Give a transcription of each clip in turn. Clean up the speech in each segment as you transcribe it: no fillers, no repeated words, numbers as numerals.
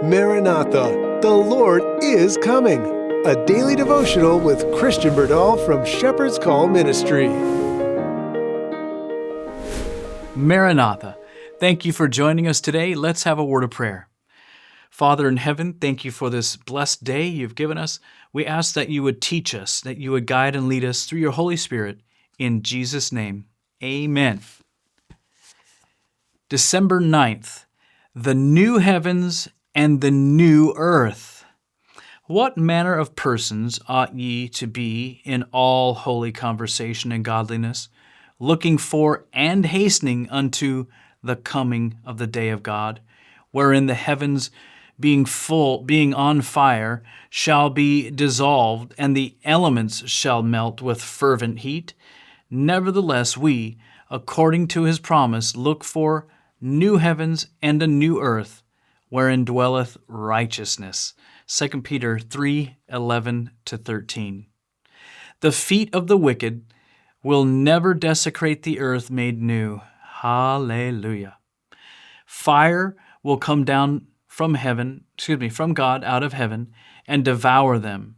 Maranatha, the Lord is coming. A daily devotional with Christian Burdall from Shepherd's Call Ministry. Maranatha, thank you for joining us today. Let's have a word of prayer. Father in heaven, thank you for this blessed day you've given us. We ask that you would teach us, that you would guide and lead us through your Holy Spirit. In Jesus' name, amen. December 9th, the new heavens and the new earth. What manner of persons ought ye to be in all holy conversation and godliness, looking for and hastening unto the coming of the day of God, wherein the heavens being on fire shall be dissolved, and the elements shall melt with fervent heat? Nevertheless we, according to his promise, look for new heavens and a new earth, wherein dwelleth righteousness. 2 Peter 3:11-13. The feet of the wicked will never desecrate the earth made new. Hallelujah. Fire will come down from God out of heaven, and devour them,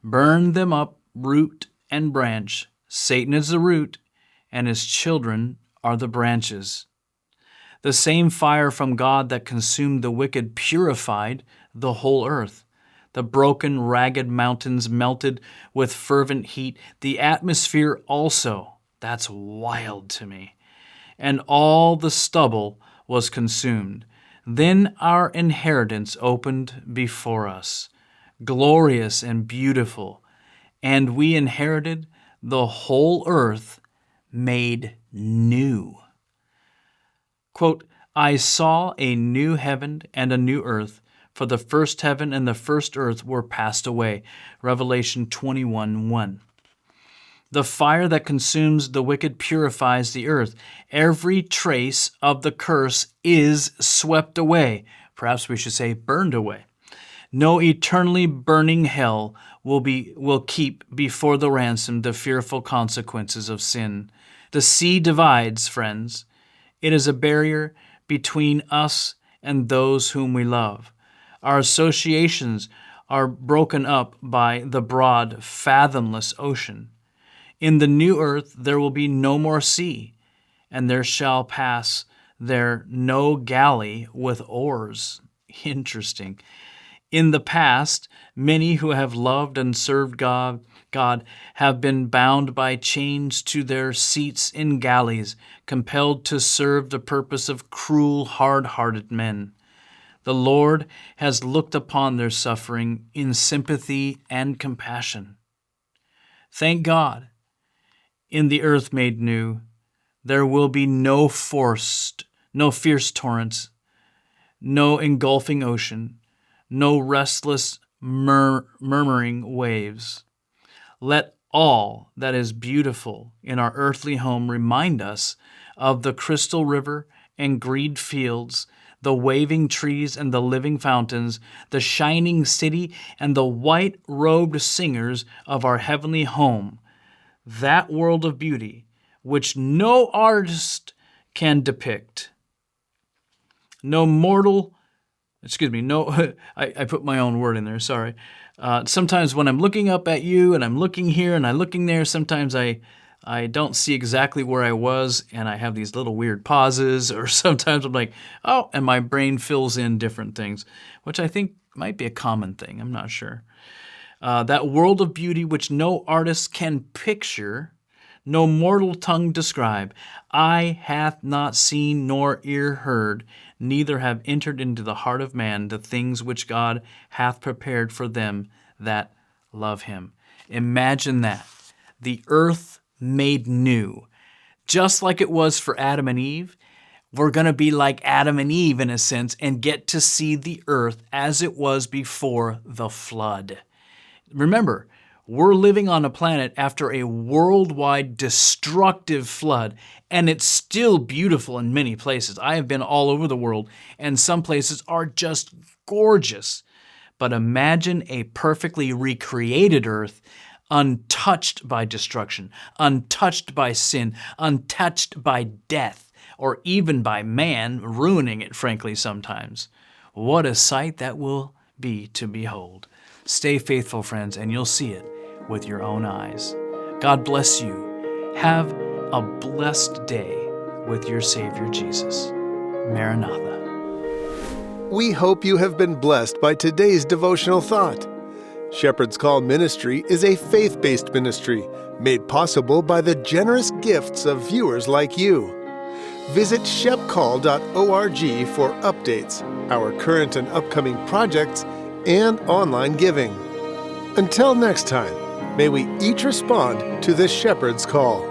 burn them up, root and branch. Satan is the root, and his children are the branches. The same fire from God that consumed the wicked purified the whole earth. The broken, ragged mountains melted with fervent heat. The atmosphere also. That's wild to me. And all the stubble was consumed. Then our inheritance opened before us, glorious and beautiful, and we inherited the whole earth made new. Quote, I saw a new heaven and a new earth, for the first heaven and the first earth were passed away. Revelation 21:1. The fire that consumes the wicked purifies the earth. Every trace of the curse is swept away. Perhaps we should say burned away. No eternally burning hell will keep before the ransom the fearful consequences of sin. The sea divides, friends. It is a barrier between us and those whom we love. Our associations are broken up by the broad, fathomless ocean. In the new earth there will be no more sea, and there shall pass there no galley with oars. Interesting. In the past, many who have loved and served God have been bound by chains to their seats in galleys, compelled to serve the purpose of cruel, hard-hearted men. The Lord has looked upon their suffering in sympathy and compassion. Thank God, in the earth made new, there will be no fierce torrents, no engulfing ocean, no restless murmuring waves. Let all that is beautiful in our earthly home remind us of the crystal river and green fields, the waving trees and the living fountains, the shining city and the white-robed singers of our heavenly home, that world of beauty which no artist can depict. I put my own word in there, sorry. Sometimes when I'm looking up at you and I'm looking here and I'm looking there, sometimes I don't see exactly where I was and I have these little weird pauses, or sometimes I'm like, oh, and my brain fills in different things, which I think might be a common thing, I'm not sure. That world of beauty which no artist can picture, no mortal tongue describe. Eye hath not seen nor ear heard, neither have entered into the heart of man the things which God hath prepared for them that love him. Imagine that. The earth made new. Just like it was for Adam and Eve, we're going to be like Adam and Eve in a sense and get to see the earth as it was before the flood. Remember, we're living on a planet after a worldwide destructive flood, and it's still beautiful in many places. I have been all over the world, and some places are just gorgeous. But imagine a perfectly recreated earth, untouched by destruction, untouched by sin, untouched by death, or even by man ruining it, frankly, sometimes. What a sight that will be to behold. Stay faithful, friends, and you'll see it with your own eyes. God bless you. Have a blessed day with your Savior Jesus. Maranatha. We hope you have been blessed by today's devotional thought. Shepherd's Call Ministry is a faith-based ministry made possible by the generous gifts of viewers like you. Visit shepcall.org for updates, our current and upcoming projects, and online giving. Until next time, may we each respond to the Shepherd's Call.